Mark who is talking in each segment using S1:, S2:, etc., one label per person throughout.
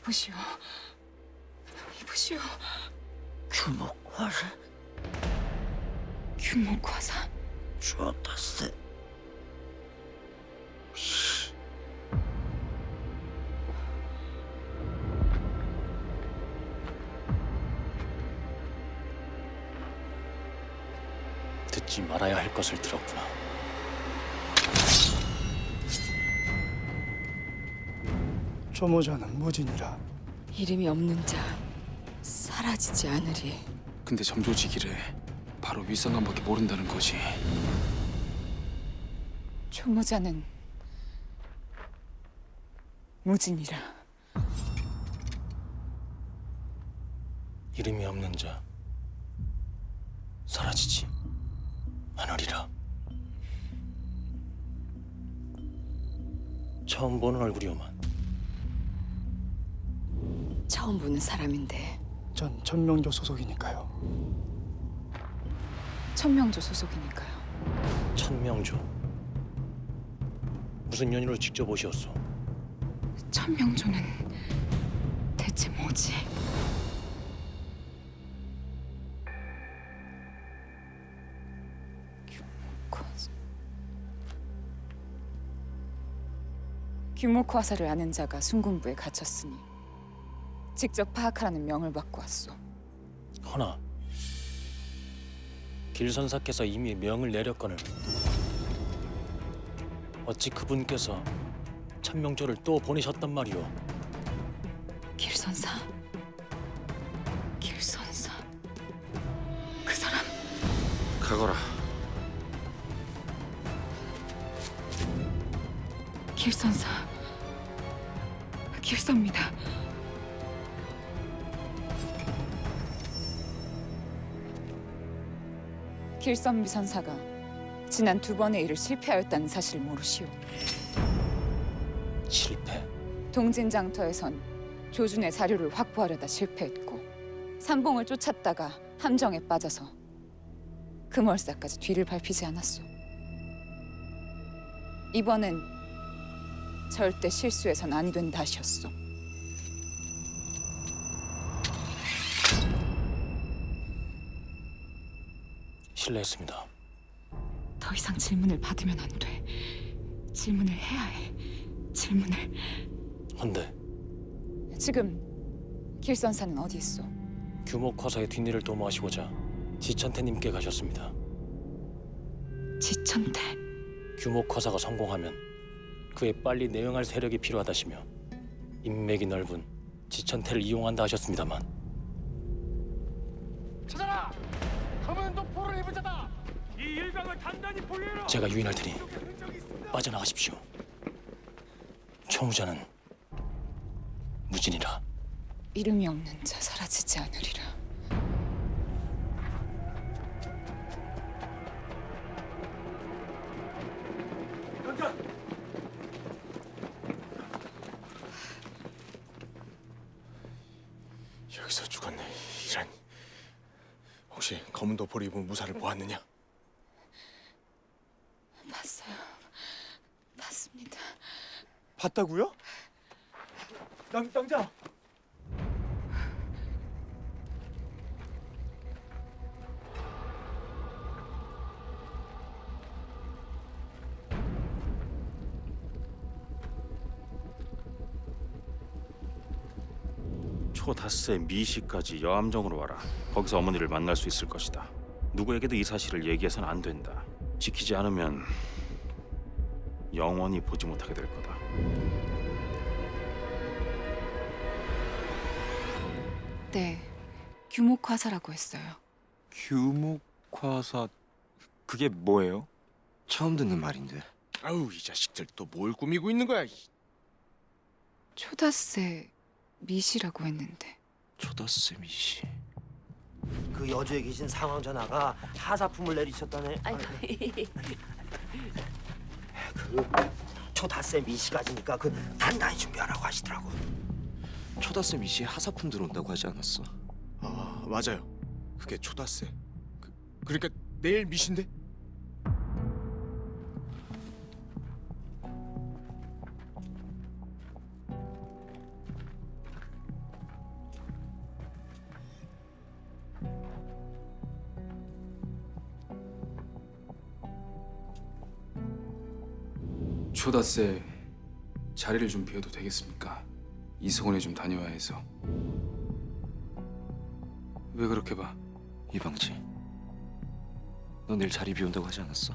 S1: 이보시오. 이보시오.
S2: 규목화사
S1: 규목화사.
S2: 주었다세.
S3: 듣지 말아야 할 것을 들었구나.
S4: 조모자는 무진이라.
S1: 이름이 없는 자 사라지지 않으리.
S5: 근데 점조지기래 바로 윗상관밖에 모른다는 거지.
S1: 조모자는 무진이라.
S3: 이름이 없는 자 사라지지 않으리라. 처음 보는 얼굴이오만.
S1: 처음 보는 사람인데
S4: 전 천명조 소속이니까요.
S1: 천명조 소속이니까요.
S3: 천명조. 무슨 연유로 직접 오시었소?
S1: 천명조는 대체 뭐지? 규목화사. 규목화사를 아는 자가 순군부에 갇혔으니 직접 파악하라는 명을 받고 왔소.
S3: 허나 길선사께서 이미 명을 내렸거늘 어찌 그분께서 천명조를 또 보내셨단 말이오?
S1: 길선사? 길선사? 그 사람
S5: 가거라.
S1: 길선사. 길선입니다. 길선 미선사가 지난 2번의 일을 실패하였다는 사실을 모르시오.
S3: 실패?
S1: 동진장터에선 조준의 자료를 확보하려다 실패했고 삼봉을 쫓았다가 함정에 빠져서 금월사까지 뒤를 밟히지 않았소. 이번엔 절대 실수해선 안 된다 하셨소.
S3: 실례했습니다.
S1: 더 이상 질문을 받으면 안 돼. 질문을 해야 해. 질문을.
S3: 헌데
S1: 지금 길선사는 어디 있어?
S3: 규목화사의 뒷일을 도모하시고자 지천태님께 가셨습니다.
S1: 지천태.
S3: 규목화사가 성공하면 그에 빨리 내응할 세력이 필요하다시며 인맥이 넓은 지천태를 이용한다 하셨습니다만
S6: 찾아라! 검은 도포를 입은 자다! 이 일각을 단단히 보유해라!
S3: 제가 유인할 테니 빠져나가십시오. 초무자는 무진이라.
S1: 이름이 없는 자 사라지지 않으리라.
S5: 여기서 죽었네. 이란. 혹시 검은 도포를 입은 무사를 보았느냐?
S1: 봤어요. 봤습니다.
S4: 봤다고요? 낭자.
S7: 초닷새 미시까지 여암정으로 와라. 거기서 어머니를 만날 수 있을 것이다. 누구에게도 이 사실을 얘기해서는 안 된다. 지키지 않으면 영원히 보지 못하게 될 거다.
S1: 네, 규목화사라고 했어요.
S8: 규목화사 그게 뭐예요? 처음 듣는 말인데.
S5: 아우, 이 자식들 또 뭘 꾸미고 있는 거야?
S1: 초다새 미시라고 했는데.
S8: 초다새 미시.
S2: 그 여주에 계신 상황 전하가 하사품을 내리셨다네. 그 초닷새 미시까지니까 그 단단히 준비하라고 하시더라고.
S8: 초다새 미시 하사품 들어온다고 하지 않았어?
S5: 아, 맞아요. 그게 초닷새. 그러니까 내일 미신데?
S9: 초다세 자리를 좀 비워도 되겠습니까? 이석원에 좀 다녀와야 해서. 왜 그렇게 봐?
S8: 이방지, 너 내일 자리 비운다고 하지 않았어?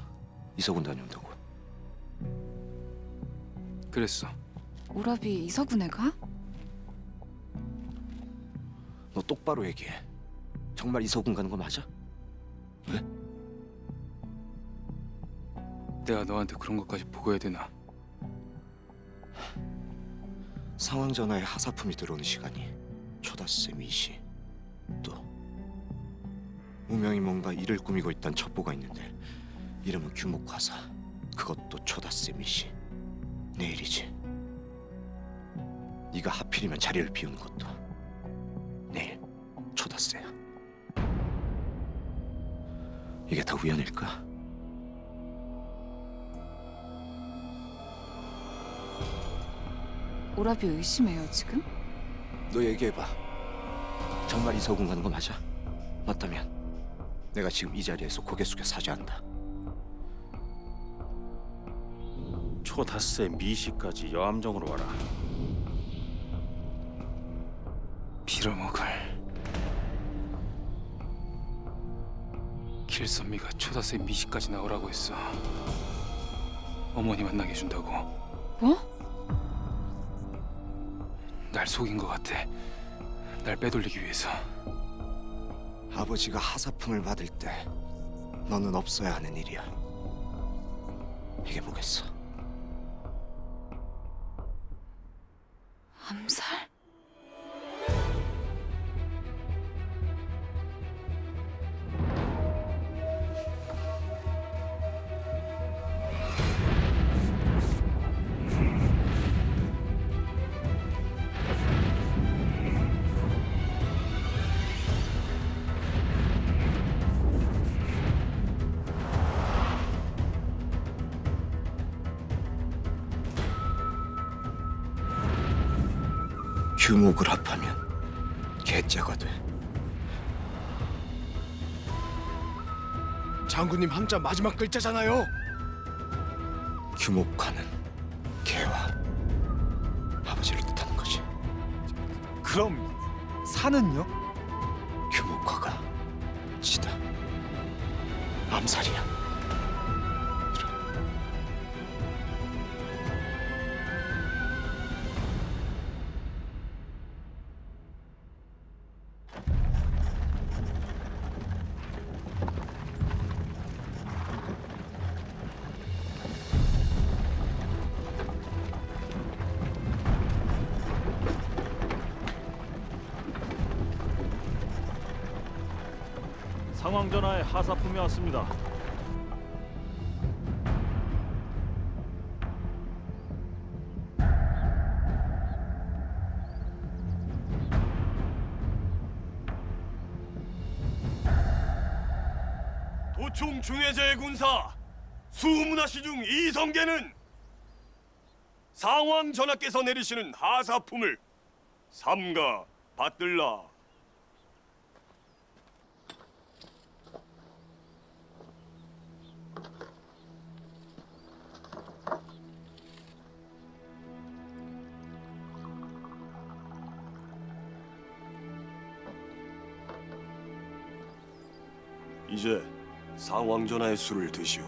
S8: 이석훈 다녀온다고.
S9: 그랬어.
S1: 오라비 이서군에 가?
S8: 너 똑바로 얘기해. 정말 이석훈 가는 거 맞아? 왜?
S9: 내가 너한테 그런 것까지 보고해야 되나?
S8: 상황 전화에 하사품이 들어오는 시간이 초다세 미시, 또 우명이 뭔가 일을 꾸미고 있다는 첩보가 있는데 이름은 규목화사, 그것도 초다세 미시. 내일이지. 네가 하필이면 자리를 비우는 것도 내일 초다세야. 이게 다 우연일까?
S1: 오라비 의심해요 지금?
S8: 너 얘기해봐. 정말 이석훈 가는 거 맞아? 맞다면 내가 지금 이 자리에서 고개 숙여 사죄한다.
S7: 초닷새 미시까지 여암정으로 와라.
S9: 빌어먹을. 길선미가 초다세 미시까지 나오라고 했어. 어머니 만나게 해준다고.
S1: 뭐?
S9: 날 속인 것 같아. 날 빼돌리기 위해서.
S8: 아버지가 하사품을 받을 때 너는 없어야 하는 일이야. 이게 뭐겠어?
S1: 암살?
S8: 규목을 합하면 개짜가 돼.
S5: 장군님 함자 마지막 글자잖아요.
S8: 규목화는 개와 아버지를 뜻하는 거지.
S4: 그럼 사는요?
S8: 규목화가 지다. 암살이야.
S6: 상황 전화에 하사품이 왔습니다. 도총 중해제의 군사 수문하시 중 이성계는 상황 전하께서 내리시는 하사품을 삼가 받들라. 이제 상황 전하의 술을 드시오.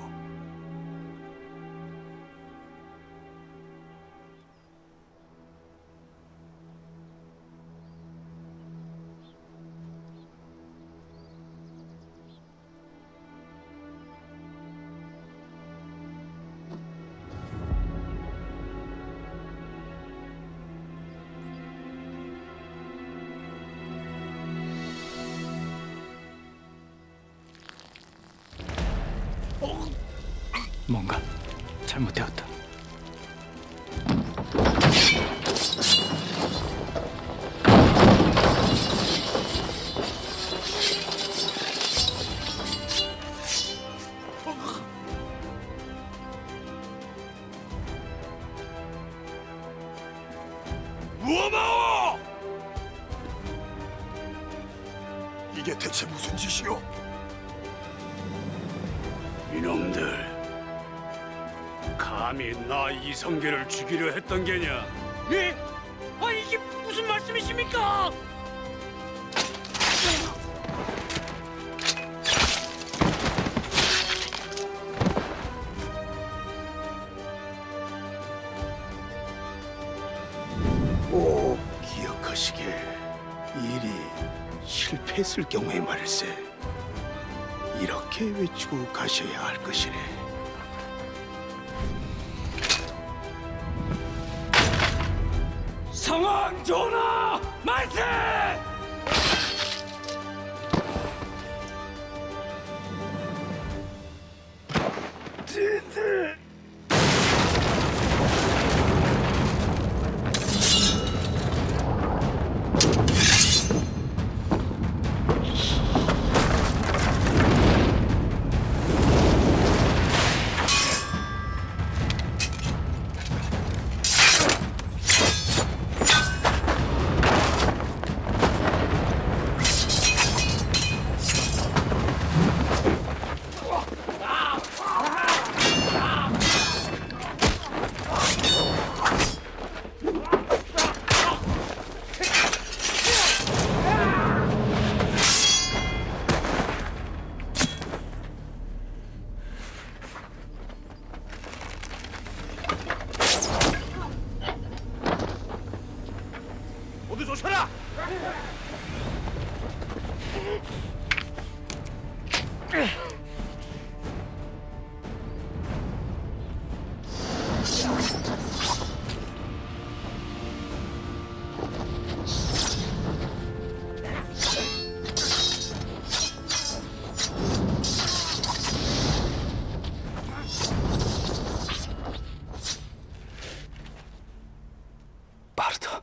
S9: 뭔가 잘못되었다.
S6: 무엄하오! 이게 대체 무슨 짓이오? 이놈들 감히 나 이성계를 죽이려 했던 게냐? 예? 아 이게 무슨 말씀이십니까?
S10: 꼭 기억하시길. 일이 실패했을 경우에 말세 이렇게 외치고 가셔야 할 것이네.
S6: 상황 전하 말세! 모두 조셔라!
S10: 빠르다.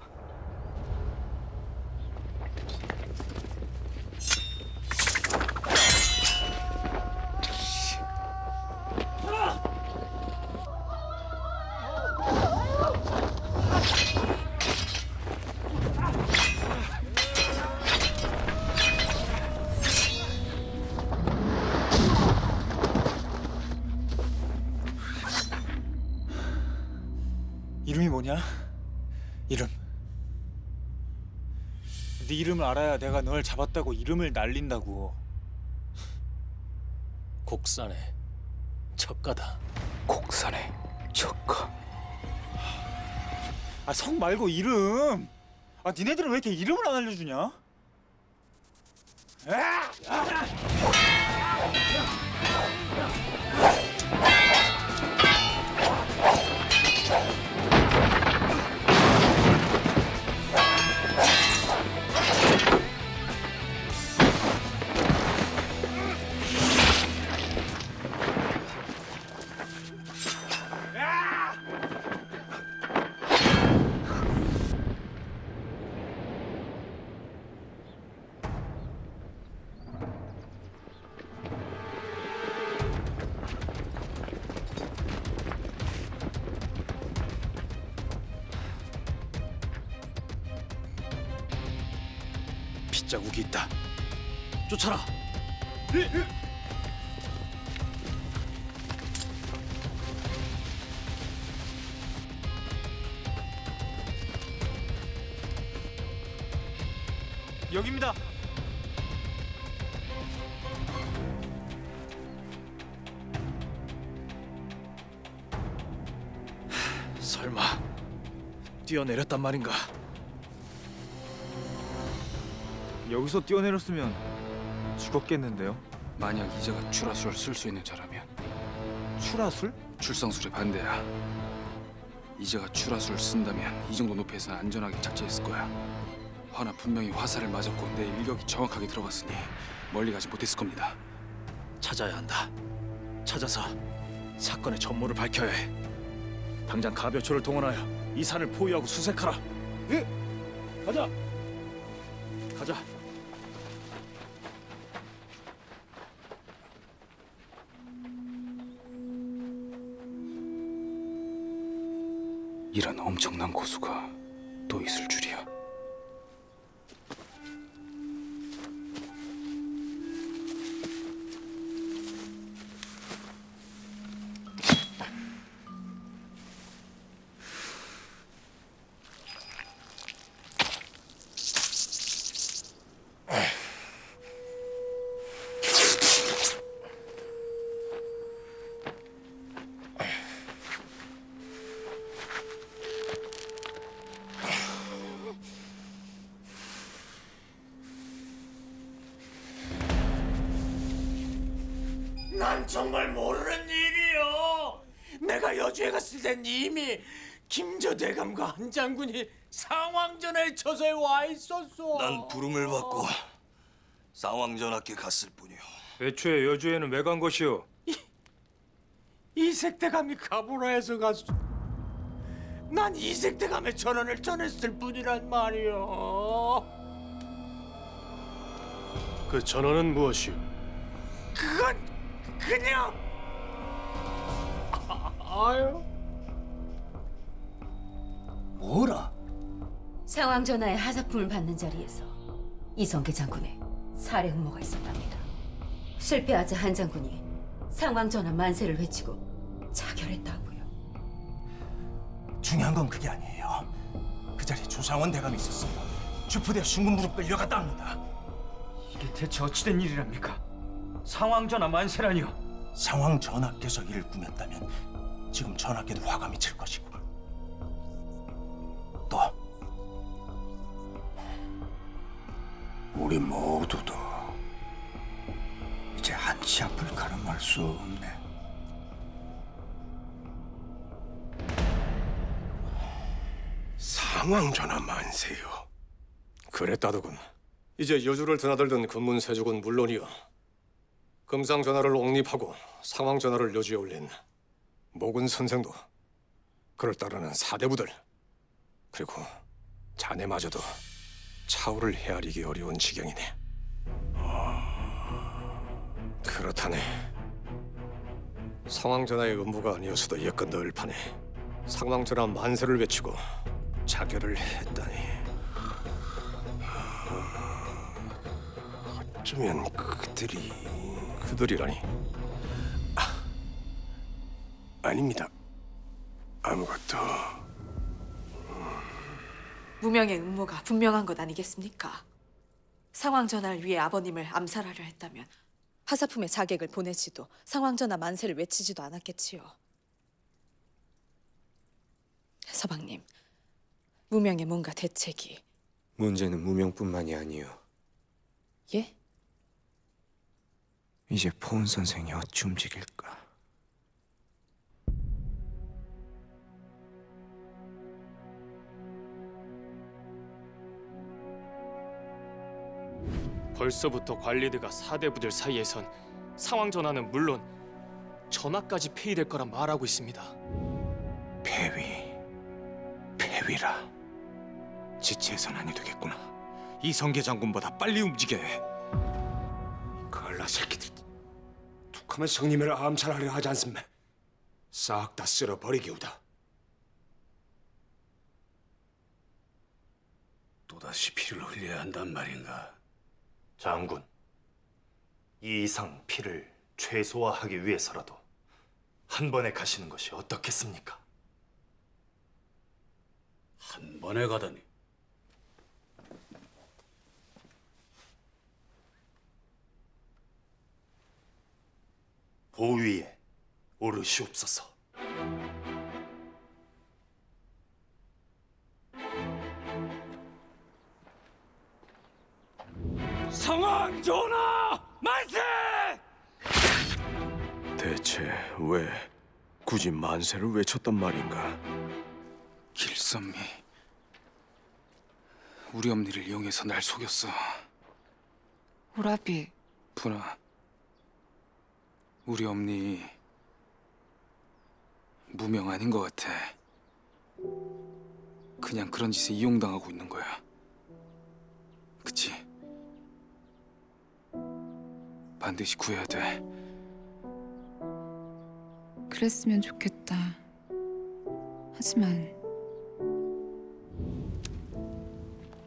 S4: 이름이 뭐냐? 이름. 네 이름을 알아야 내가 널 잡았다고 이름을 날린다고.
S3: 곡산의 척가다.
S10: 곡산의 척가.
S4: 아, 성 말고 이름. 아, 니네들은 왜 이렇게 이름을 안 알려주냐?
S3: 핏자국이 있다. 쫓아라.
S4: 여기입니다.
S3: 설마 뛰어내렸단 말인가?
S4: 여기서 뛰어내렸으면 죽었겠는데요.
S9: 만약 이자가 추라술을 쓸 수 있는 자라면
S4: 추라술?
S9: 출성술에 반대야. 이자가 추라술을 쓴다면 이 정도 높이에서 안전하게 착지했을 거야. 화나 분명히 화살을 맞았고 내 일격이 정확하게 들어갔으니 멀리 가지 못했을 겁니다.
S3: 찾아야 한다. 찾아서 사건의 전모를 밝혀야 해. 당장 가벼초를 동원하여 이 산을 포위하고 수색하라. 예. 가자. 가자.
S9: 이런 엄청난 고수가 또 있을 줄이야.
S10: 난 정말 모르는 일이요. 내가 여주에 갔을 땐 이미 김저 대감과 한 장군이 상황전에 처소에 와 있었어.
S11: 난 부름을 받고 상황전하께 갔을 뿐이요.
S6: 애초에 여주에는 왜 간 것이오?
S10: 이색 대감이 가보라 해서 갔어. 난 이색 대감의 전언을 전했을 뿐이란 말이요.
S6: 그 전언은 무엇이오?
S10: 그건 그냥 아유. 뭐라?
S12: 상황 전하의 하사품을 받는 자리에서 이성계 장군의 살해 음모가 있었답니다. 실패하자 한 장군이 상황 전하 만세를 외치고 자결했다고요.
S10: 중요한 건 그게 아니에요. 그 자리에 조상원 대감이 있었어요. 주포대 순금부로 끌려갔다 합니다.
S4: 이게 대체 어찌된 일이랍니까? 상황 전하 만세라니요.
S10: 상황 전하께서 이를 꾸몄다면 지금 전하께도 화가 미칠 것이고, 또
S11: 우리 모두도 이제 한치 앞을 가름할 수 없네.
S5: 상황전하 만세요. 그랬다더군. 이제 여주를 드나들던 금문세족은 물론이요, 금상전하를 옹립하고 상황전하를 여주에 올린 모군 선생도, 그를 따르는 사대부들, 그리고 자네마저도 차후를 헤아리기 어려운 지경이네. 그렇다네. 상황전하의 음모가 아니었어도 예컨 널판에 상황전하 만세를 외치고 자결을 했다니. 어쩌면 그들이라니. 아닙니다. 아무것도.
S13: 무명의 음모가 분명한 것 아니겠습니까? 상황 전하를 위해 아버님을 암살하려 했다면 하사품의 자객을 보내지도 상황 전하 만세를 외치지도 않았겠지요. 서방님, 무명의 뭔가 대책이.
S8: 문제는 무명뿐만이 아니요.
S13: 예?
S8: 이제 포은 선생이 어찌 움직일까?
S3: 벌써부터 관리들과 사대부들 사이에선 상황 전하는 물론 전하까지 폐위될 거라 말하고 있습니다.
S10: 폐위라. 지체해선 아니 되겠구나. 이성계 장군보다 빨리 움직여야 해.
S6: 걸라 새끼들, 툭하면 성님을 암살하려 하지 않습니까? 싹 다 쓸어버리기우다.
S11: 또다시 피를 흘려야 한단 말인가?
S14: 장군, 이 이상 피를 최소화하기 위해서라도 한 번에 가시는 것이 어떻겠습니까?
S11: 한 번에 가다니.
S14: 보위에 오르시옵소서.
S6: 상황 전하 만세!
S5: 대체 왜 굳이 만세를 외쳤단 말인가?
S9: 길선미, 우리 엄니를 이용해서 날 속였어.
S1: 오라비,
S9: 분아, 우리 엄니 무명 아닌 것 같아. 그냥 그런 짓에 이용당하고 있는 거야. 그치? 반드시 구해야 돼.
S1: 그랬으면 좋겠다. 하지만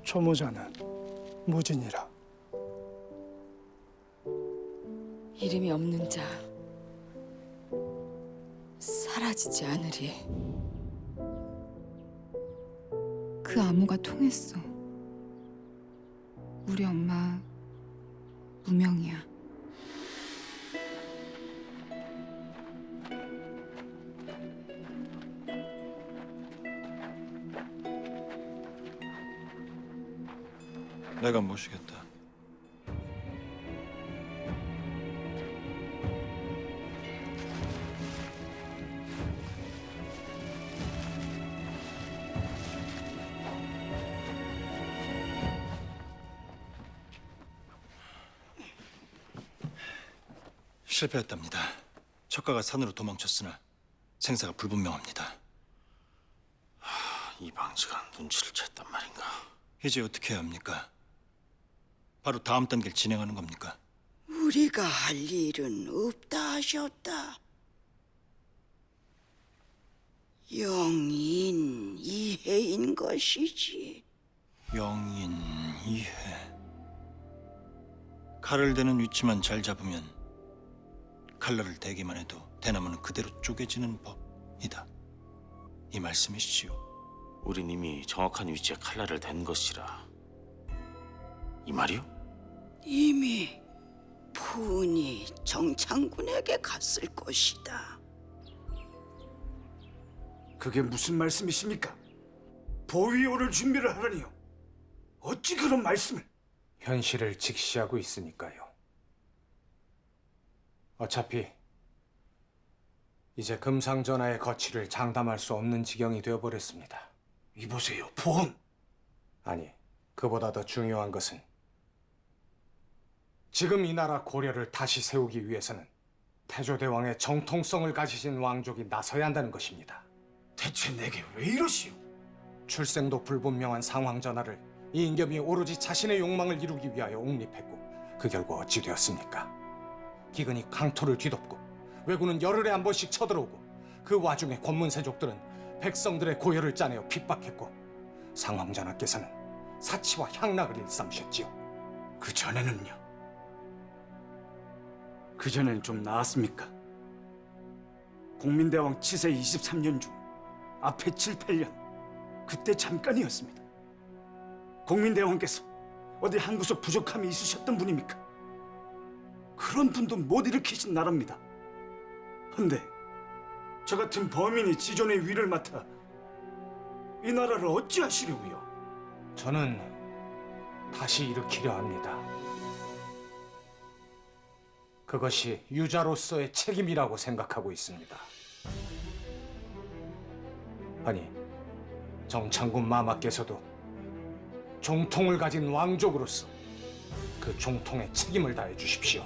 S10: 초모자는 무진이라.
S13: 이름이 없는 자 사라지지 않으리.
S1: 그 암호가 통했어. 우리 엄마 무명이야.
S14: 내가 모시겠다.
S4: 실패했답니다. 척가가 산으로 도망쳤으나 생사가 불분명합니다.
S7: 이 방지가 눈치를 챘단 말인가?
S4: 이제 어떻게 해야 합니까? 바로 다음 단계를 진행하는 겁니까?
S15: 우리가 할 일은 없다 하셨다. 영인 이해인 것이지.
S4: 영인 이해. 칼을 대는 위치만 잘 잡으면 칼날을 대기만 해도 대나무는 그대로 쪼개지는 법이다. 이 말씀이시지요?
S7: 우린 이미 정확한 위치에 칼날을 댄 것이라. 이 말이요?
S15: 이미 푼이 정창군에게 갔을 것이다.
S6: 그게 무슨 말씀이십니까? 보위에 오를 준비를 하라니요. 어찌 그런 말씀을?
S10: 현실을 직시하고 있으니까요. 어차피 이제 금상전하의 거취를 장담할 수 없는 지경이 되어버렸습니다.
S6: 이보세요, 보험.
S10: 아니, 그보다 더 중요한 것은 지금 이 나라 고려를 다시 세우기 위해서는 태조대왕의 정통성을 가지신 왕족이 나서야 한다는 것입니다.
S6: 대체 내게 왜 이러시오?
S10: 출생도 불분명한 상황전하를 이인겸이 오로지 자신의 욕망을 이루기 위하여 옹립했고 그 결과 어찌 되었습니까? 기근이 강토를 뒤덮고 왜군은 열흘에 한 번씩 쳐들어오고 그 와중에 권문세족들은 백성들의 고열을 짜내어 핍박했고 상황전하께서는 사치와 향락을 일삼으셨지요.
S6: 그 전에는요? 그 전엔 좀 나았습니까? 공민대왕 치세 23년 중 앞에 7, 8년 그때 잠깐이었습니다. 공민대왕께서 어디 한 구석 부족함이 있으셨던 분입니까? 그런 분도 못 일으키신 나라입니다. 근데 저 같은 범인이 지존의 위를 맡아 이 나라를 어찌하시려고요?
S10: 저는 다시 일으키려 합니다. 그것이 유자로서의 책임이라고 생각하고 있습니다. 아니, 정창군 마마께서도 종통을 가진 왕족으로서 그 종통의 책임을 다해 주십시오.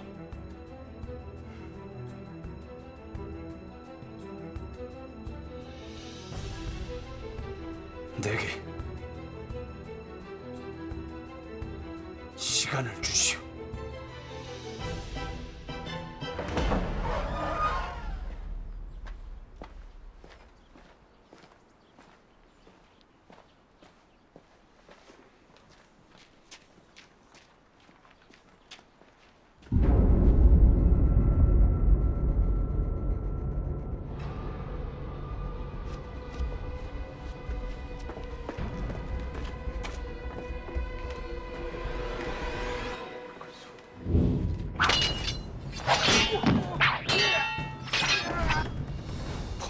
S6: 내게 시간을 주시오.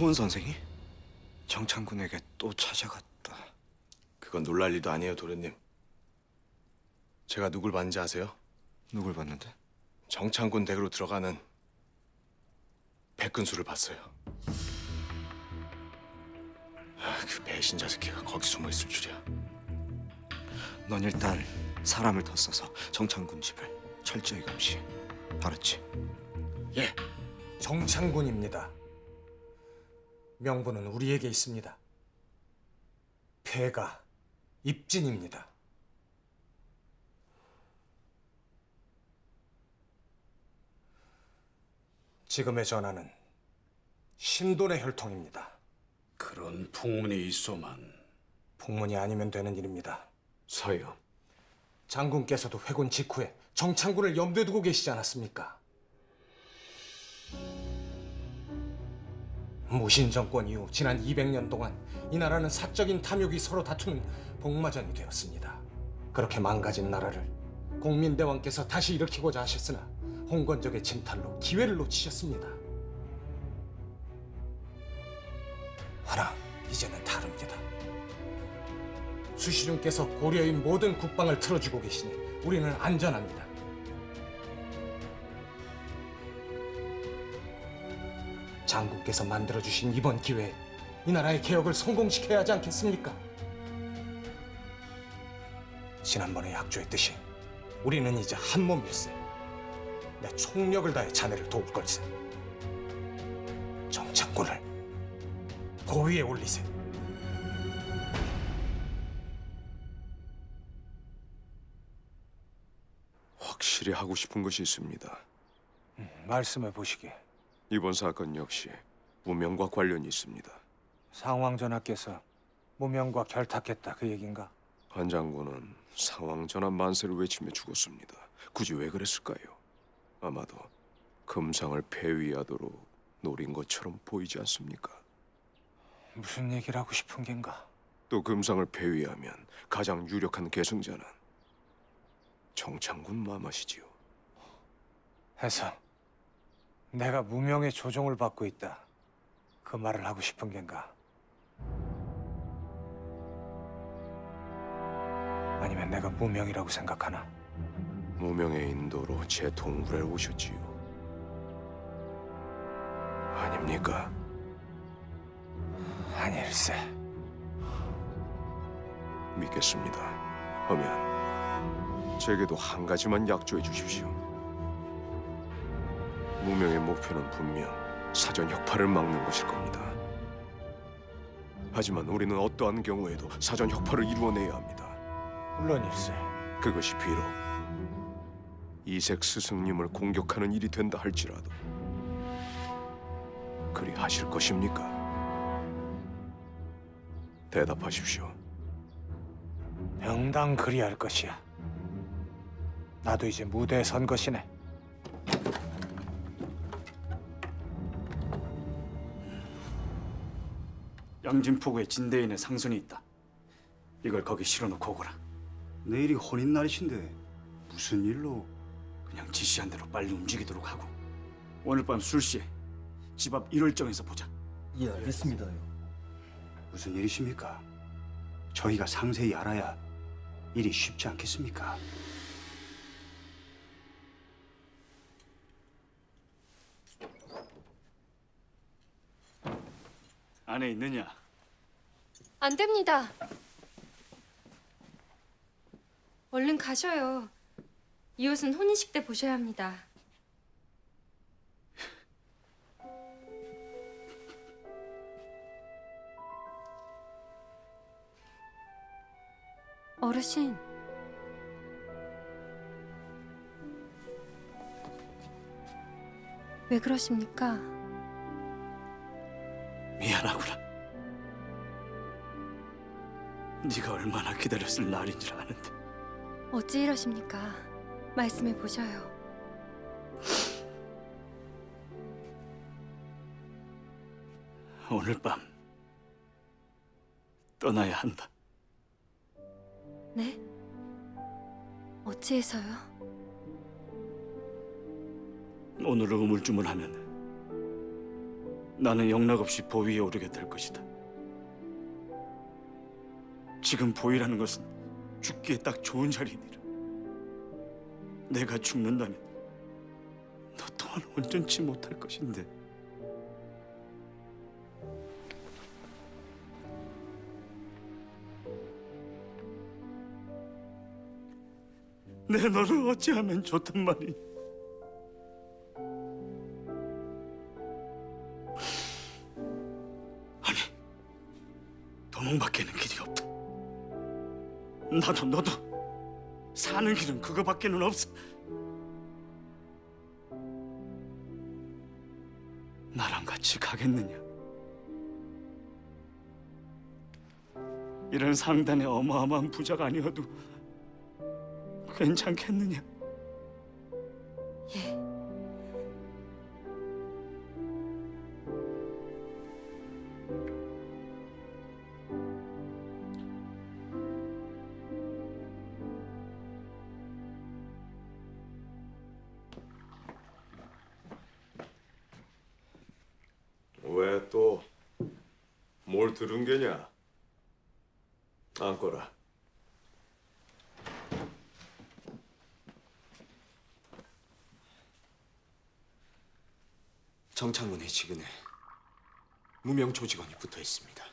S8: 포은 선생이 정창군에게 또 찾아갔다.
S16: 그건 놀랄 일도 아니에요, 도련님. 제가 누굴 봤는지 아세요?
S8: 누굴 봤는데?
S16: 정창군 댁으로 들어가는 백근수를 봤어요. 그 배신자 새끼가 거기 숨어 있을 줄이야.
S8: 넌 일단 사람을 더 써서 정창군 집을 철저히 감시해. 알았지?
S10: 예, 정창군입니다. 명분은 우리에게 있습니다. 폐가 입진입니다. 지금의 전하는 신돈의 혈통입니다.
S6: 그런 풍문이 있소만.
S10: 풍문이 아니면 되는 일입니다.
S16: 서요.
S10: 장군께서도 회군 직후에 정창군을 염두에 두고 계시지 않았습니까? 무신 정권 이후 지난 200년 동안 이 나라는 사적인 탐욕이 서로 다투는 복마전이 되었습니다. 그렇게 망가진 나라를 공민대왕께서 다시 일으키고자 하셨으나 홍건적의 침탈로 기회를 놓치셨습니다. 하나, 이제는 다릅니다. 수시중께서 고려의 모든 국방을 틀어주고 계시니 우리는 안전합니다. 장군께서 만들어주신 이번 기회에 이 나라의 개혁을 성공시켜야 하지 않겠습니까? 지난번에 약조했듯이 우리는 이제 한 몸일세. 내 총력을 다해 자네를 도울 걸세. 정창군을 고위에 올리세.
S5: 확실히 하고 싶은 것이 있습니다.
S10: 말씀해 보시게.
S5: 이번 사건 역시 무명과 관련이 있습니다.
S10: 상왕전하께서 무명과 결탁했다 그 얘긴가?
S5: 한 장군은 상왕전하 만세를 외치며 죽었습니다. 굳이 왜 그랬을까요? 아마도 금상을 폐위하도록 노린 것처럼 보이지 않습니까?
S10: 무슨 얘기를 하고 싶은 겐가?
S5: 또 금상을 폐위하면 가장 유력한 계승자는 정창군 마마시지요.
S10: 해서 내가 무명의 조종을 받고 있다 그 말을 하고 싶은 겐가? 아니면 내가 무명이라고 생각하나?
S5: 무명의 인도로 제 동굴에 오셨지요. 아닙니까?
S10: 아닐세.
S5: 믿겠습니다. 하면 제게도 한 가지만 약조해 주십시오. 무명의 목표는 분명 사전 혁파를 막는 것일 겁니다. 하지만 우리는 어떠한 경우에도 사전 혁파를 이루어내야 합니다.
S10: 물론일세.
S5: 그것이 비록 이색 스승님을 공격하는 일이 된다 할지라도 그리 하실 것입니까? 대답하십시오.
S10: 명당 그리할 것이야. 나도 이제 무대에 선 것이네.
S6: 양진포구에 진대인의 상순이 있다. 이걸 거기 실어놓고 오거라. 내일이 혼인날이신데 무슨 일로? 그냥 지시한 대로 빨리 움직이도록 하고 오늘 밤 술시에 집 앞 일월정에서 보자.
S2: 예, 알겠습니다요.
S6: 무슨 일이십니까? 저희가 상세히 알아야 일이 쉽지 않겠습니까? 안에 있느냐?
S17: 안 됩니다. 얼른 가셔요. 이 옷은 혼인식 때 보셔야 합니다. 어르신. 왜 그러십니까?
S6: 미안하구나. 네가 얼마나 기다렸을 날인 줄 아는데.
S17: 어찌 이러십니까? 말씀해 보셔요.
S6: 오늘 밤 떠나야 한다.
S17: 네? 어찌해서요?
S6: 오늘 우물쭈물하면 나는 영락없이 보위에 오르게 될 것이다. 지금 보위라는 것은 죽기에 딱 좋은 자리니라. 내가 죽는다면 너 또한 온전치 못할 것인데. 내 너를 어찌하면 좋단 말이니. 아니, 도망밖에는 길이 없다. 나도 너도 사는 길은 그거밖에는 없어. 나랑 같이 가겠느냐? 이런 상단의 어마어마한 부자가 아니어도 괜찮겠느냐?
S17: 예.
S5: 왜 또 뭘 들은 게냐? 앉거라.
S8: 정창군의 지근에 무명 조직원이 붙어 있습니다.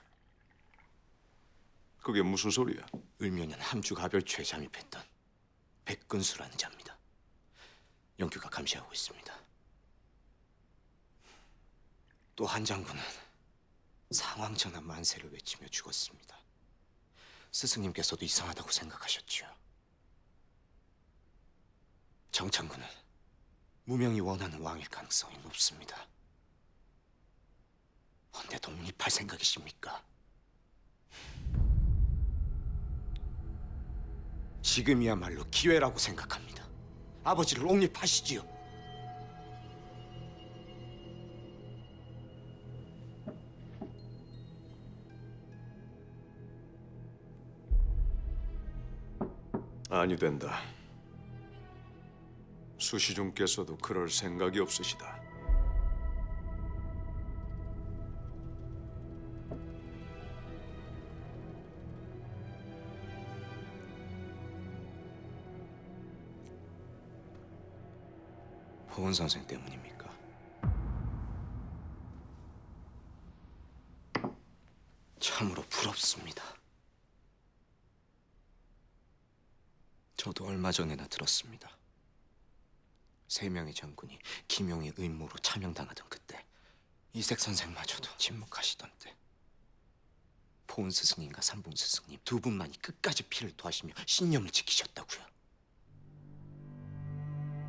S5: 그게 무슨 소리야?
S8: 을묘년 함주가별초에 잠입했던 백근수라는 자입니다. 영규가 감시하고 있습니다. 또 한 장군은 상황전환 만세를 외치며 죽었습니다. 스승님께서도 이상하다고 생각하셨지요. 정창군은 무명이 원하는 왕일 가능성이 높습니다. 언제 독립할 생각이십니까? 지금이야말로 기회라고 생각합니다. 아버지를 옹립하시지요.
S5: 아니 된다. 수시중께서도 그럴 생각이 없으시다.
S8: 보은 선생 때문입니까? 참으로 부럽습니다. 저도 얼마 전에나 들었습니다. 3명의 장군이 김용의 의무로 차명당하던 그때 이색 선생마저도 침묵하시던 때 보은 스승님과 삼봉 스승님 두 분만이 끝까지 피를 토하시며 신념을 지키셨다고요.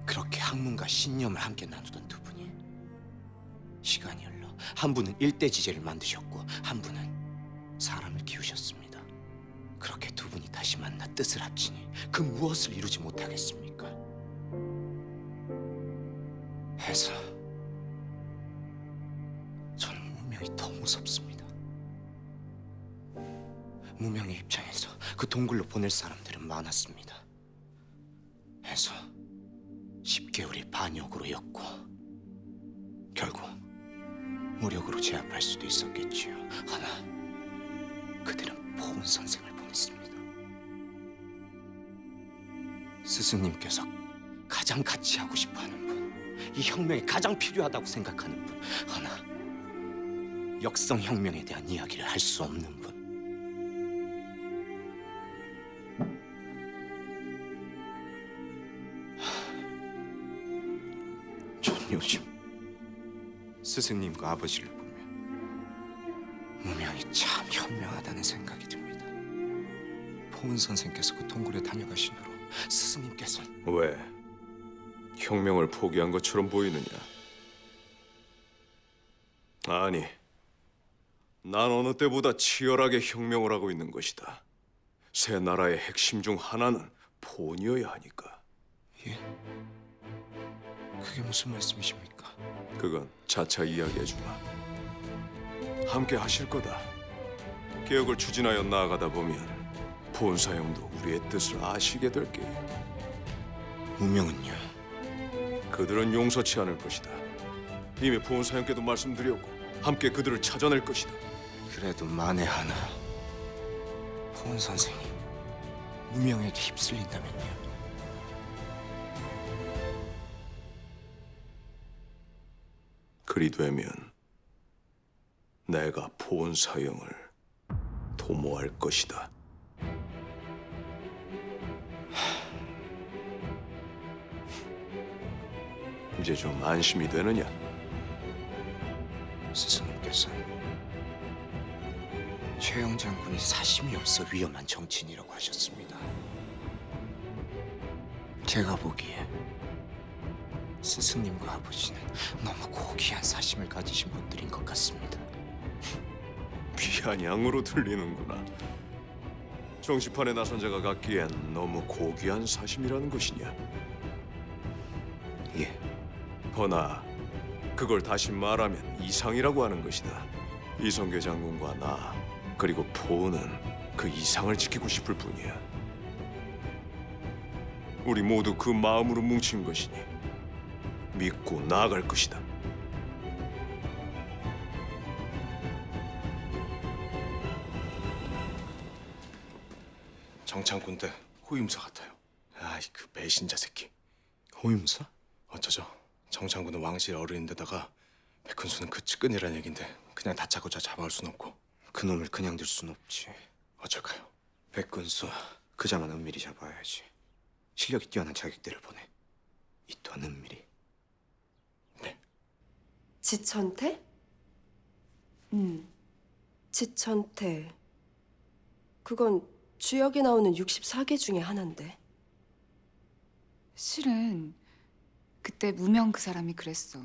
S8: 그렇게 학문과 신념을 함께 나누던 두 분이 시간이 흘러 한 분은 일대지제를 만드셨고 한 분은 사람을 키우셨습니다. 그렇게 두 분이 다시 만나 뜻을 합치니 그 무엇을 이루지 못하겠습니까? 해서 저는 무명이 더 무섭습니다. 무명의 입장에서 그 동굴로 보낼 사람들은 많았습니다. 해서 10개월이 반역으로였고 결국 무력으로 제압할 수도 있었겠지요. 하나 그들은 보은 선생을 보냈습니다. 스승님께서 가장 같이 하고 싶어하는 분, 이 혁명에 가장 필요하다고 생각하는 분, 하나 역성혁명에 대한 이야기를 할 수 없는 분. 전 요즘 스승님과 아버지를 보면 무명이 참 현명하다는 생각이 듭니다. 보은 선생께서 그 동굴에 다녀가신 후로 스승님께서는
S5: 왜? 혁명을 포기한 것처럼 보이느냐? 아니, 난 어느 때보다 치열하게 혁명을 하고 있는 것이다. 새 나라의 핵심 중 하나는 포원이어야 하니까.
S8: 예? 그게 무슨 말씀이십니까?
S5: 그건 차차 이야기해주마. 함께 하실 거다. 개혁을 추진하여 나아가다 보면 보은사형도 우리의 뜻을 아시게 될 게요.
S8: 무명은요?
S5: 그들은 용서치 않을 것이다. 이미 보은사형께도 말씀드렸고 함께 그들을 찾아낼 것이다.
S8: 그래도 만에 하나 보은 선생이 무명에게 휩쓸린다면요?
S5: 그리 되면 내가 보은사형을 도모할 것이다. 이제 좀 안심이 되느냐?
S8: 스승님께서는 최영 장군이 사심이 없어 위험한 정치인이라고 하셨습니다. 제가 보기에 스승님과 아버지는 너무 고귀한 사심을 가지신 분들인 것 같습니다.
S5: 비아냥으로 들리는구나. 정치판에 나선 자가 갖기엔 너무 고귀한 사심이라는 것이냐?
S8: 예.
S5: 허나 그걸 다시 말하면 이상이라고 하는 것이다. 이성계 장군과 나 그리고 포은은 그 이상을 지키고 싶을 뿐이야. 우리 모두 그 마음으로 뭉친 것이니 믿고 나아갈 것이다.
S16: 정창군 때 호위무사 같아요. 아이 그 배신자 새끼.
S8: 호위무사?
S16: 어쩌죠? 정창군은 왕실 어른인데다가 백훈수는 그 측근이라는 얘긴데 그냥 다짜고짜 잡아올 순 없고.
S8: 그놈을 그냥 둘 순 없지.
S16: 어쩔까요?
S8: 백군수 그자만 은밀히 잡아야지. 실력이 뛰어난 자객들을 보내. 이 돈 은밀히.
S18: 지천태? 지천태. 그건 주역에 나오는 64개 중에 하나인데.
S1: 실은 그때 무명 그 사람이 그랬어.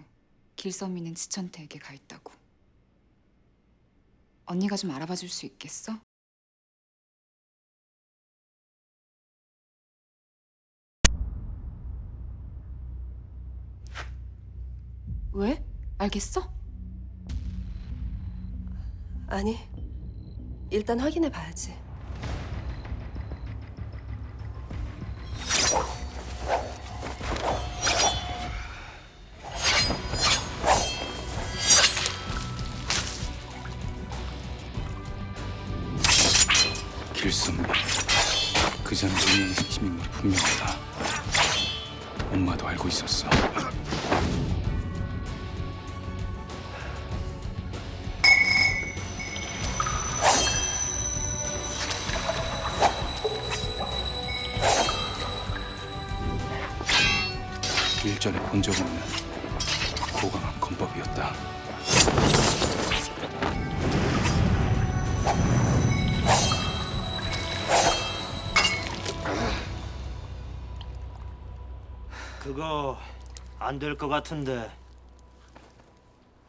S1: 길선미는 지천태에게 가 있다고. 언니가 좀 알아봐 줄 수 있겠어? 왜? 알겠어?
S18: 아니, 일단 확인해 봐야지.
S9: 길선미. 그 자는 분명히 핵심 인물이 분명하다. 엄마도 알고 있었어. 일전에 본 적 없는 고강한 검법이었다.
S2: 그거 안 될 것 같은데.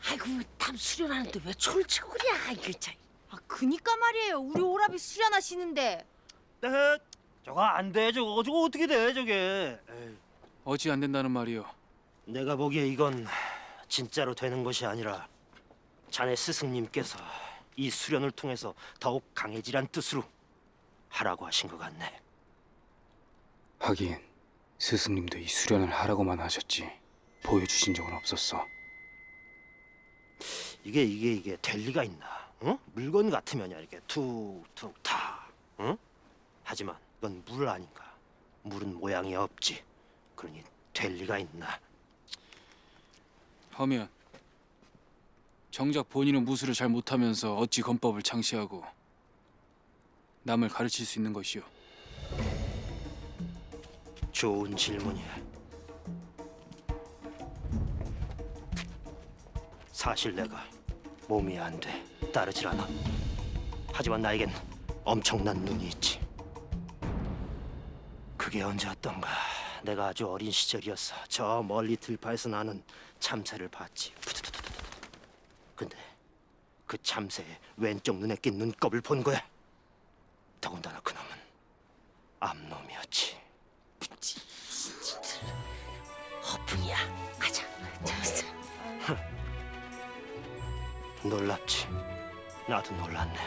S19: 아이고 탐 수련하는데 왜 초를 치고 그래? 이거 참.
S20: 아, 그니까 말이에요. 우리 오라비 수련하시는데.
S2: 네, 저거 안 돼. 저거 어떻게 돼 저게. 에이.
S9: 어찌 안 된다는 말이요?
S2: 내가 보기에 이건 진짜로 되는 것이 아니라 자네 스승님께서 이 수련을 통해서 더욱 강해지란 뜻으로 하라고 하신 것 같네.
S9: 하긴 스승님도 이 수련을 하라고만 하셨지 보여주신 적은 없었어.
S2: 이게 될 리가 있나? 응? 물건 같으면 이렇게 툭툭 타. 응? 하지만 이건 물 아닌가? 물은 모양이 없지. 그러니 될 리가 있나?
S9: 하면 정작 본인은 무술을 잘 못하면서 어찌 검법을 창시하고 남을 가르칠 수 있는 것이오?
S2: 좋은 질문이야. 사실 내가 몸이 안 돼. 따르질 않아. 하지만 나에겐 엄청난 눈이 있지. 그게 언제였던가. 내가 아주 어린 시절이었어. 저 멀리 들판에서 나는 참새를 봤지. 근데 그 참새의 왼쪽 눈에 낀 눈곱을 본 거야. 더군다나 그놈은 암놈이었지.
S19: 허풍이야. 가자. 좋았어.
S2: 놀랍지. 나도 놀랐네.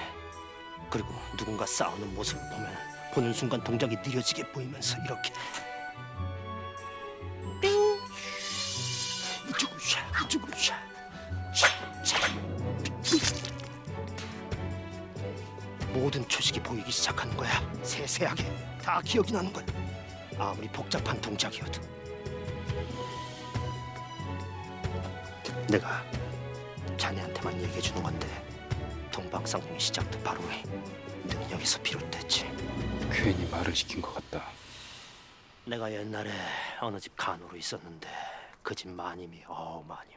S2: 그리고 누군가 싸우는 모습을 보는 순간 동작이 느려지게 보이면서 이렇게 띵 이쪽으로 샤 이쪽으로 샤 모든 초식이 보이기 시작하는 거야. 세세하게 다 기억이 나는 거야. 아무리 복잡한 동작이어도. 내가 자네한테만 얘기해 주는 건데 동방상룡의 시작도 바로 이 능력에서 비롯됐지.
S9: 괜히 말을 시킨 것 같다.
S2: 내가 옛날에 어느 집 간호로 있었는데 그 집 마님이 마님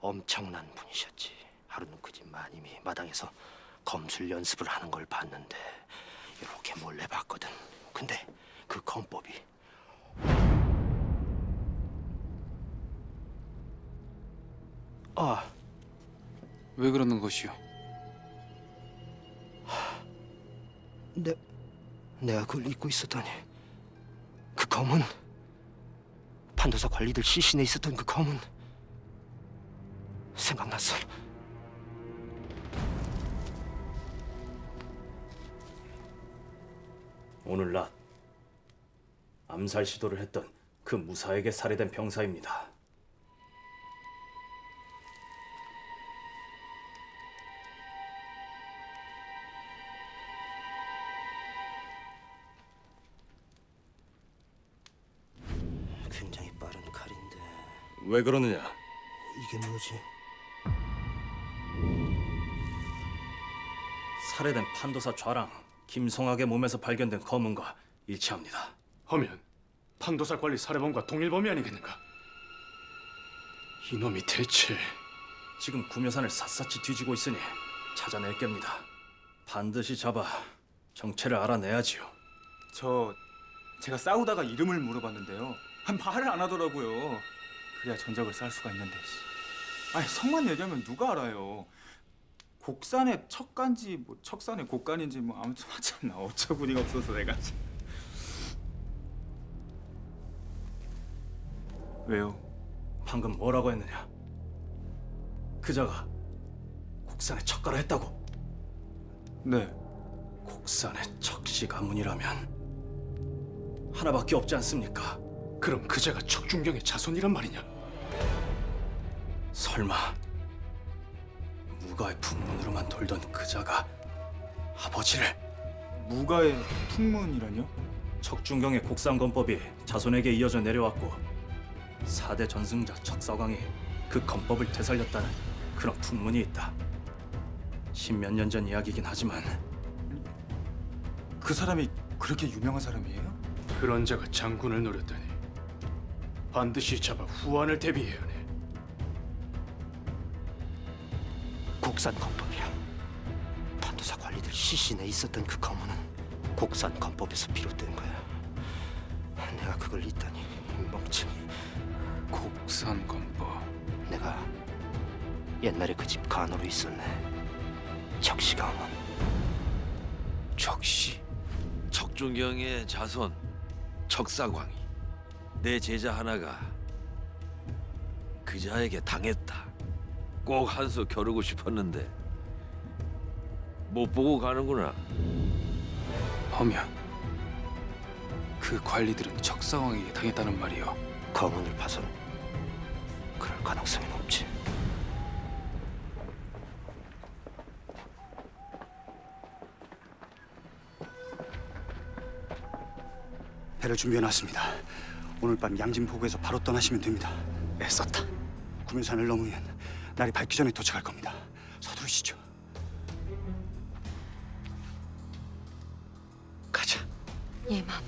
S2: 엄청난 분이셨지. 하루는 그 집 마님이 마당에서 검술 연습을 하는 걸 봤는데 이렇게 몰래 봤거든. 근데 그 검법이
S9: 왜 그러는 것이오?
S2: 내가 그걸 잊고 있었더니 그 검은 판도사 관리들 시신에 있었던 그 검은 생각났어.
S14: 오늘 낮 암살 시도를 했던 그 무사에게 살해된 병사입니다.
S2: 굉장히 빠른 칼인데
S16: 왜 그러느냐?
S2: 이게 뭐지?
S14: 살해된 판도사 좌랑 김성학의 몸에서 발견된 검은과 일치합니다.
S3: 하면
S6: 판도사 관리 살해범과 동일범이 아니겠는가? 이놈이 대체
S14: 지금 구묘산을 샅샅이 뒤지고 있으니 찾아낼 겁니다. 반드시 잡아 정체를 알아내야지요.
S21: 제가 싸우다가 이름을 물어봤는데요. 말을 안 하더라고요. 그래야 전적을 쌓을 수가 있는데. 아니 성만 얘기하면 누가 알아요? 곡산의 척간지 뭐 척산의 곡간인지 뭐 아무튼 참나 어처구니가 없어서 내가. 왜요?
S14: 방금 뭐라고 했느냐? 그자가 곡산의 척가라 했다고?
S21: 네.
S14: 곡산의 척씨 가문이라면 하나밖에 없지 않습니까?
S6: 그럼 그자가 척준경의 자손이란 말이냐?
S14: 설마 무가의 풍문으로만 돌던 그자가 아버지를
S21: 무가의 풍문이라뇨?
S14: 척준경의 곡산권법이 자손에게 이어져 내려왔고 4대 전승자 척사광이 그 권법을 되살렸다는 그런 풍문이 있다. 10몇 년 전 이야기이긴 하지만
S21: 그 사람이 그렇게 유명한 사람이에요?
S6: 그런 자가 장군을 노렸다니 반드시 잡아 후환을 대비해야 하네.
S2: 곡산권법이야. 판도사 관리들 시신에 있었던 그 검문은 곡산권법에서 비롯된 거야. 내가 그걸 잊다니 멍청이.
S9: 곡산권법.
S2: 내가 옛날에 그 집 간호로 있었네. 척씨 가문.
S11: 척씨, 척준경의 자손 척사광이 내 제자 하나가 그자에게 당했다. 꼭 한 수 겨루고 싶었는데 못 보고 가는구나.
S9: 하면 그 관리들은 척사광에게 당했다는 말이요.
S2: 검문을 봐선 그럴 가능성이 높지.
S6: 배를 준비해놨습니다. 오늘 밤 양진포구에서 바로 떠나시면 됩니다.
S2: 애썼다.
S6: 구면산을 넘으면 날이 밝기 전에 도착할 겁니다. 서두르시죠.
S2: 가자.
S17: 예, 마마.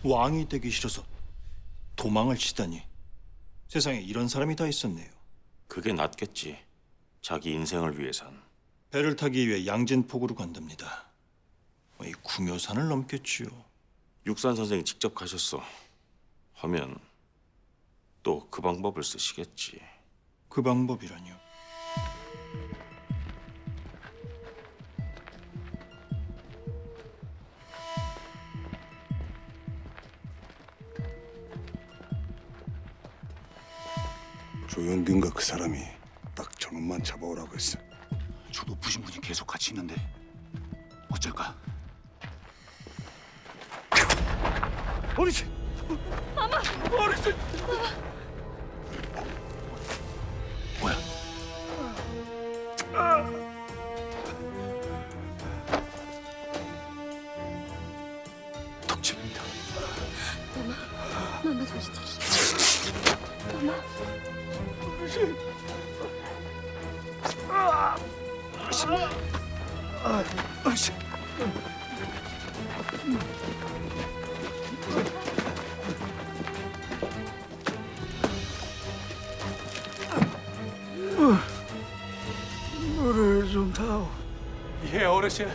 S4: 왕이 되기 싫어서 도망을 치다니. 세상에 이런 사람이 다 있었네요.
S7: 그게 낫겠지. 자기 인생을 위해선.
S4: 배를 타기 위해 양진포구로 간답니다. 이 구묘산을 넘겠지요.
S7: 육산 선생이 직접 가셨어. 하면 또 그 방법을 쓰시겠지.
S4: 그 방법이라뇨?
S22: 조현균과 그 사람이 딱 저놈만 잡아오라고 했어.
S23: 저 높으신 분이 계속 같이 있는데 어쩔까?
S22: 어르신!
S17: 마마!
S22: 어르신!
S23: 뭐야?
S22: 독침입니다.
S17: 마마 정신 차리시죠. 마마.
S22: 어르신! 어르신!
S6: 물을 좀 타오.
S21: 예, 어르신.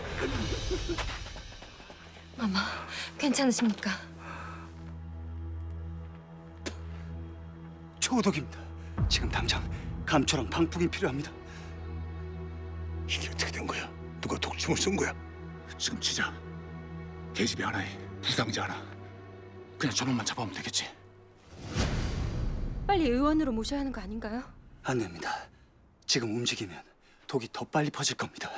S17: 마마, 괜찮으십니까?
S6: 초독입니다. 지금 당장 감초랑 방풍이 필요합니다.
S22: 이게 어떻게 된 거야? 누가 독침을 쏜 거야?
S23: 지금 치자. 계집애 하나에 부상자 하나. 그냥 저놈만 잡아오면 되겠지.
S17: 빨리 의원으로 모셔야 하는 거 아닌가요?
S6: 안 됩니다. 지금 움직이면 독이 더 빨리 퍼질 겁니다.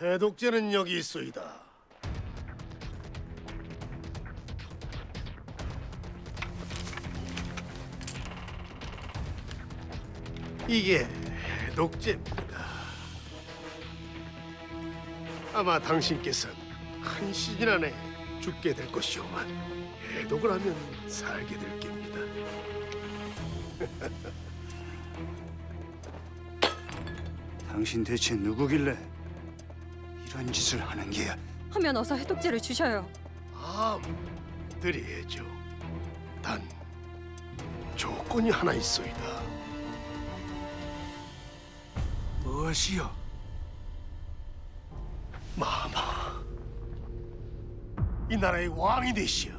S24: 해독제는 여기 있소이다. 이게 해독제입니다. 아마 당신께서는 한 시즌 안에 죽게 될 것이오만 해독을 하면 살게 될 겁니다.
S6: 당신 대체 누구길래 이런 짓을 하는 게야?
S17: 하면 어서 해독제를 주셔요.
S24: 드려야죠. 단 조건이 하나 있소이다.
S6: 무엇이요?
S24: 마마, 이 나라의 왕이 되시어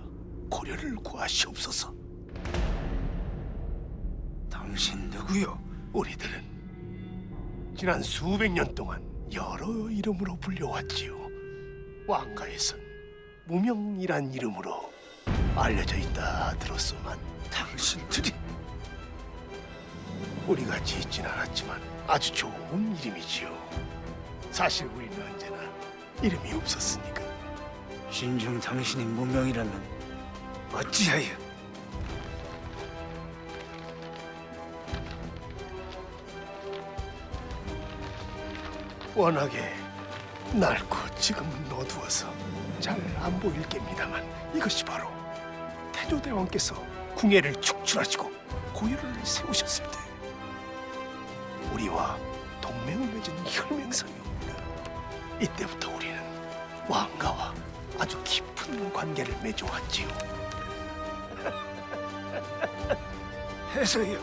S24: 고려를 구하시옵소서.
S6: 당신 누구요?
S24: 우리들은 지난 수백 년 동안 여러 이름으로 불려왔지요. 왕가에선 무명이란 이름으로 알려져 있다 들었소만,
S6: 당신들이
S24: 우리가 짓진 않았지만 아주 좋은 이름이지요. 사실 우리는 언제나 이름이 없었으니까.
S6: 진정 당신이 무명이라면 어찌하여?
S24: 워낙에 낡고 지금은 어두워서 잘 안 보일 겁니다만, 이것이 바로 태조대왕께서 궁예를 축출하시고 고유를 세우셨을 때 우리와 동맹을 맺은 혈맹성이옵니다. 이때부터 우리는 왕가와 아주 깊은 관계를 맺어왔지요.
S6: 해서요.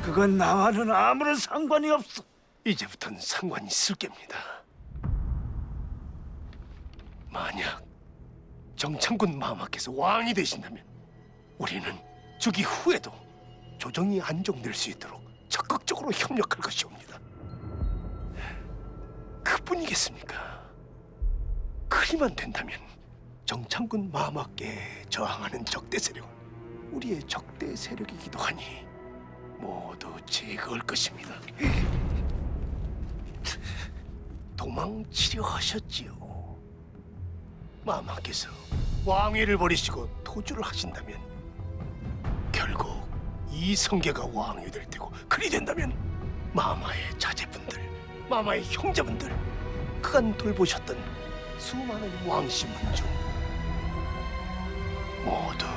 S6: 그건 나와는 아무런 상관이 없어.
S24: 이제부터는 상관이 있을 겁니다. 만약 정창군 마마께서 왕이 되신다면 우리는 즉위 후에도 조정이 안정될 수 있도록 적극적으로 협력할 것이옵니다. 그뿐이겠습니까? 그리만 된다면 정창군 마마께 저항하는 적대 세력은 우리의 적대 세력이기도 하니 모두 제거할 것입니다. 도망치려 하셨지요. 마마께서 왕위를 버리시고 토주를 하신다면 결국 이성계가 왕이 될 테고, 그리 된다면 마마의 자제분들, 마마의 형제분들, 그간 돌보셨던 수많은 왕씨문 중 모두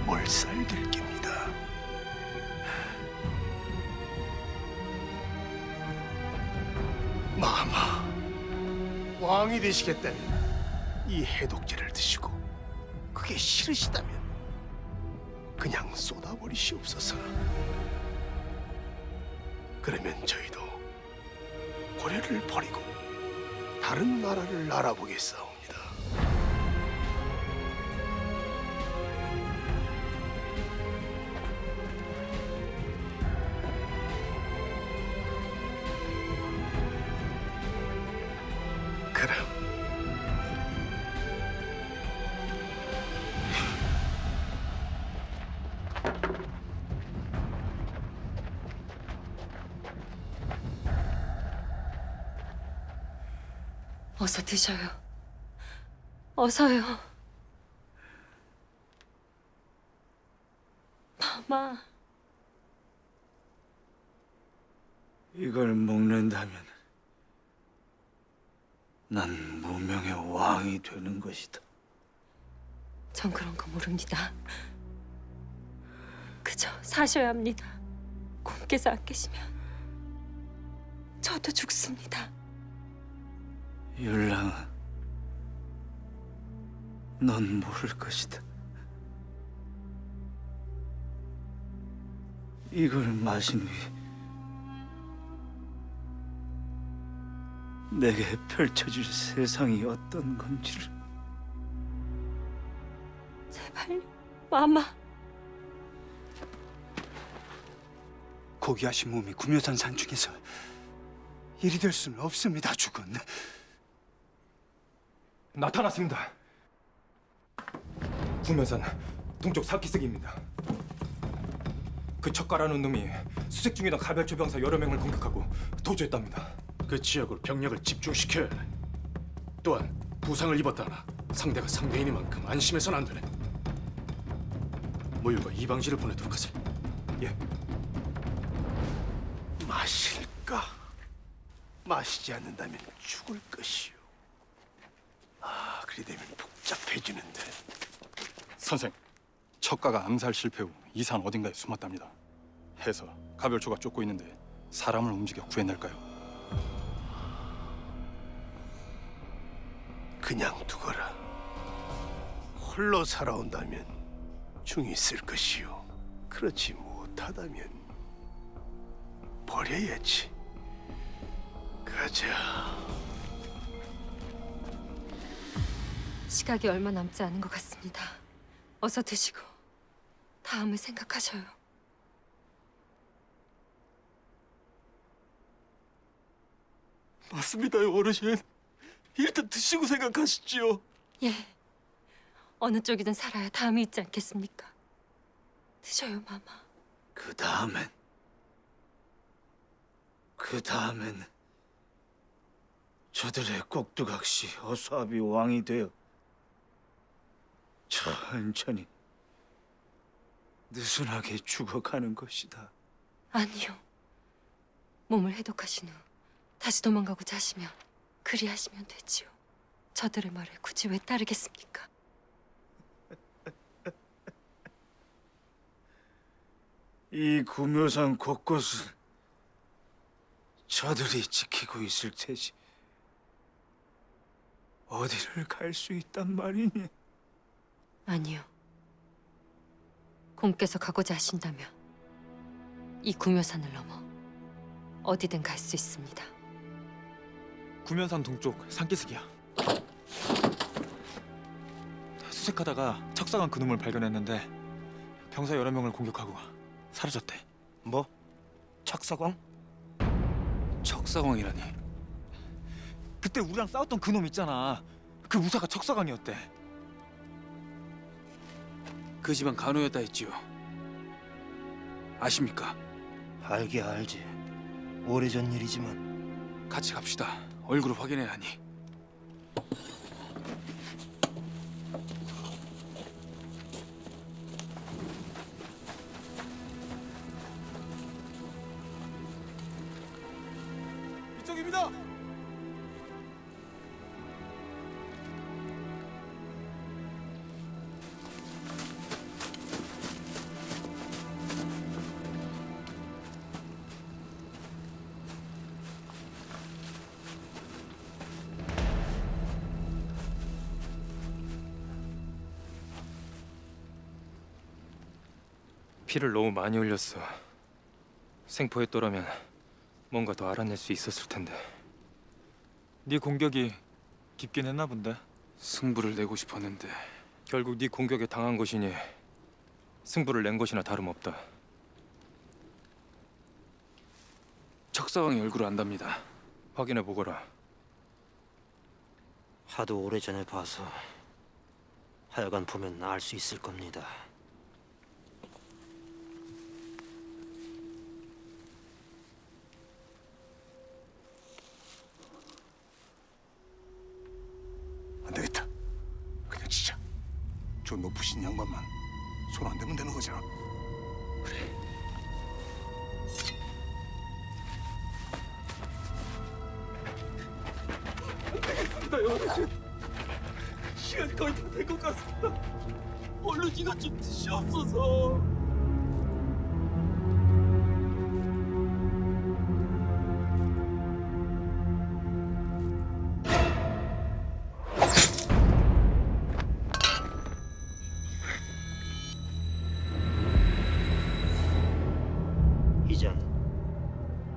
S24: 몰살될 겁니다. 마마, 왕이 되시겠다면 이 해독제를 드시고 그게 싫으시다면 그냥 쏟아버리시옵소서. 그러면 저희도 고려를 버리고 다른 나라를 알아보겠사옵니다. 그럼
S17: 어서 드셔요. 어서요. 마마.
S6: 이걸 먹는다면 난 무명의 왕이 되는 것이다.
S17: 전 그런 거 모릅니다. 그저 사셔야 합니다. 공께서 안 계시면 저도 죽습니다.
S6: 율랑아, 넌 모를 것이다. 이걸 마신 후에 내게 펼쳐줄 세상이 어떤 건지를.
S17: 제발요, 마마.
S6: 고귀하신 몸이 구묘산 산중에서 이리 될 수는 없습니다, 죽은.
S10: 나타났습니다. 구면산 동쪽 사키스기입니다. 그 척가라는 놈이 수색 중이던 가별초 병사 여러 명을 공격하고 도주했답니다.
S24: 그 지역으로 병력을 집중시켜야 해. 또한 부상을 입었다나 상대가 상대인이만큼 안심해서는 안 되네. 모유가 이방지를 보내도록 하세.
S10: 예.
S24: 마실까? 마시지 않는다면 죽을 것이오. 그리 되면 복잡해지는데.
S12: 선생, 척가가 암살 실패 후 이산 어딘가에 숨었답니다. 해서 가별초가 쫓고 있는데
S4: 사람을 움직여 구해낼까요?
S24: 그냥 두거라. 홀로 살아온다면 중이 쓸 것이요. 그렇지 못하다면 버려야지. 가자.
S17: 시각이 얼마 남지 않은 것 같습니다. 어서 드시고 다음을 생각하셔요.
S3: 맞습니다요, 어르신. 일단 드시고 생각하시지요.
S17: 예. 어느 쪽이든 살아야 다음이 있지 않겠습니까? 드셔요, 마마.
S6: 그 다음엔 저들의 꼭두각시 어수아비 왕이 되어 천천히 느슨하게 죽어가는 것이다.
S17: 아니요. 몸을 해독하신 후 다시 도망가고자 하시면 그리하시면 되지요. 저들의 말을 굳이 왜 따르겠습니까?
S6: 이 구묘산 곳곳을 저들이 지키고 있을 테지. 어디를 갈 수 있단 말이니?
S17: 아니요. 곰께서 가고자 하신다면 이 구묘산을 넘어 어디든 갈 수 있습니다.
S10: 구면산 동쪽 산기슭이야. 수색하다가 척사관 그놈을 발견했는데 병사 여러 명을 공격하고 사라졌대.
S2: 뭐? 척사광?
S10: 척사광이라니. 그때 우리랑 싸웠던 그놈 있잖아. 그 무사가 척사광이었대.
S9: 그 집안 간호였다 했지요. 아십니까?
S2: 알긴 알지. 오래전 일이지만.
S9: 같이 갑시다. 얼굴을 확인해야 하니.
S10: 이쪽입니다.
S3: 피를 너무 많이 흘렸어. 생포했더라면 뭔가 더 알아낼 수 있었을 텐데.
S10: 네 공격이 깊긴 했나 본데.
S9: 승부를 내고 싶었는데
S3: 결국 네 공격에 당한 것이니 승부를 낸 것이나 다름없다.
S9: 척사광이 얼굴을 안답니다.
S3: 확인해 보거라.
S2: 하도 오래전에 봐서 하여간 보면 알 수 있을 겁니다.
S22: 안 되겠다. 그냥 치자. 저 높으신 양반만 손 안 대면 되는 거잖아. 그래.
S3: 어르신. 시간이 거의 다 된 것 같습니다. 얼른 이것 좀 드시옵소서.
S2: 이젠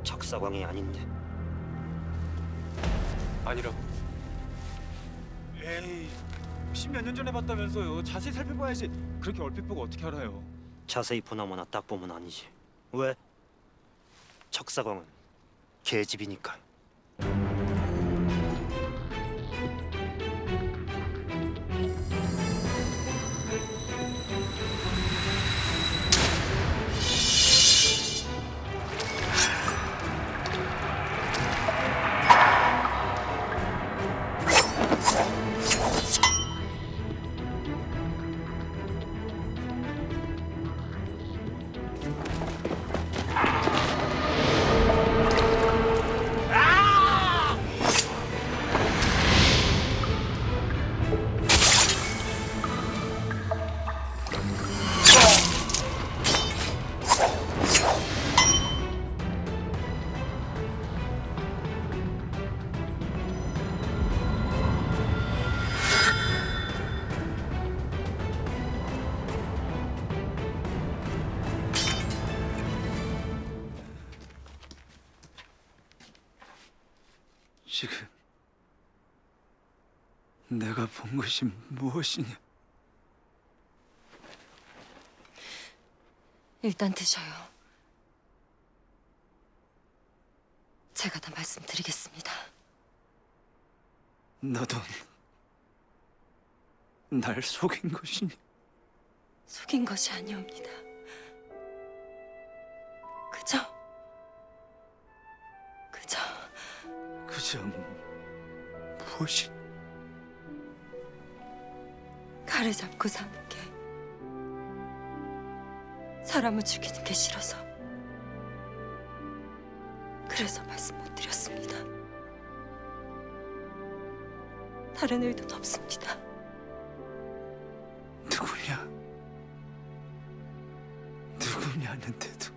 S2: 척사광이 아닌데.
S3: 아니라고?
S10: 에이, 10몇 년 전에 봤다면서요. 자세히 살펴봐야지. 그렇게 얼핏 보고 어떻게 알아요?
S2: 자세히 보나마나 딱 보면 아니지. 왜? 척사광은 계집이니까.
S6: 아! 지금 내가 본 것이 무엇이냐?
S17: 일단 드셔요. 제가 다 말씀드리겠습니다.
S6: 너도 날 속인 것이니?
S17: 속인 것이 아니옵니다. 그저
S6: 무엇이?
S17: 칼을 잡고 사는 게 사람을 죽이는 게 싫어서 그래서 말씀 못 드렸습니다. 다른 의도는 없습니다.
S6: 누구냐는데도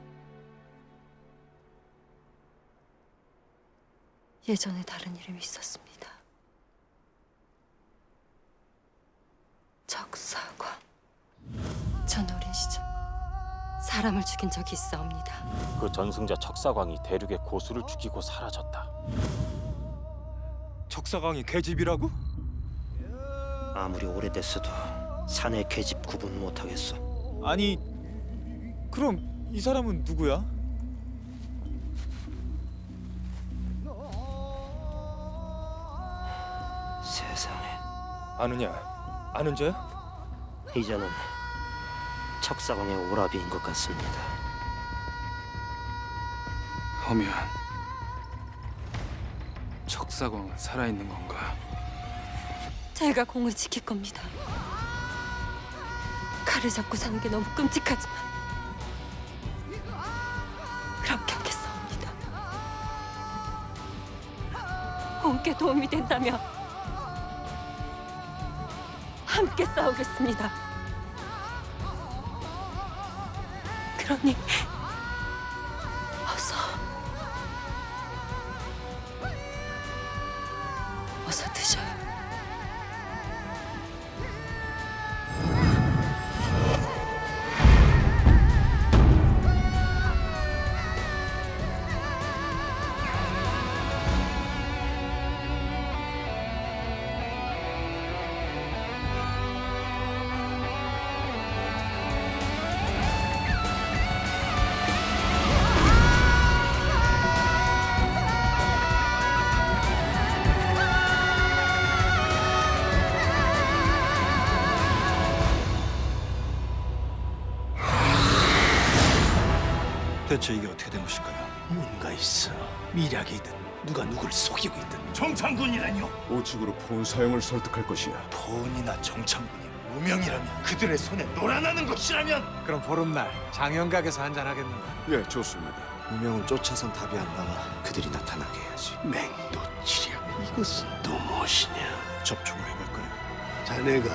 S17: 예전에 다른 이름이 있었습니다. 적사광. 전 어린 시절 사람을 죽인 적이 있사옵니다.
S7: 그 전승자 척사광이 대륙의 고수를 죽이고 사라졌다.
S10: 척사광이 계집이라고?
S2: 아무리 오래됐어도 사내 계집 구분 못하겠어.
S10: 아니, 그럼 이 사람은 누구야?
S2: 세상에.
S10: 아느냐? 아는 자야?
S2: 이제는 척사광의 오라비인 것 같습니다.
S9: 허면 척사광은 살아있는 건가?
S17: 제가 공을 지킬 겁니다. 칼을 잡고 사는 게 너무 끔찍하지만 그렇게 하겠사옵니다. 공께 도움이 된다면 함께 싸우겠습니다. 그러니 어서 드셔요.
S4: 대체 이게 어떻게 된 것일까요?
S24: 뭔가 있어. 미략이든 누가 누굴 속이고 있든. 정창군이라뇨?
S22: 오직으로 포은사형을 설득할 것이야.
S24: 포은이나 정창군이 무명이라면, 그들의 손에 놀아나는 것이라면.
S5: 그럼 보름날 장영각에서 한잔하겠는가?
S22: 예, 좋습니다.
S24: 무명은 쫓아선 답이 안 나와 그들이 나타나게 해야지. 맹도치량, 이것은 또 무엇이냐?
S4: 접촉을 해볼까요?
S24: 자네가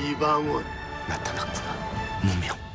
S24: 이방원 나타났구나. 무명.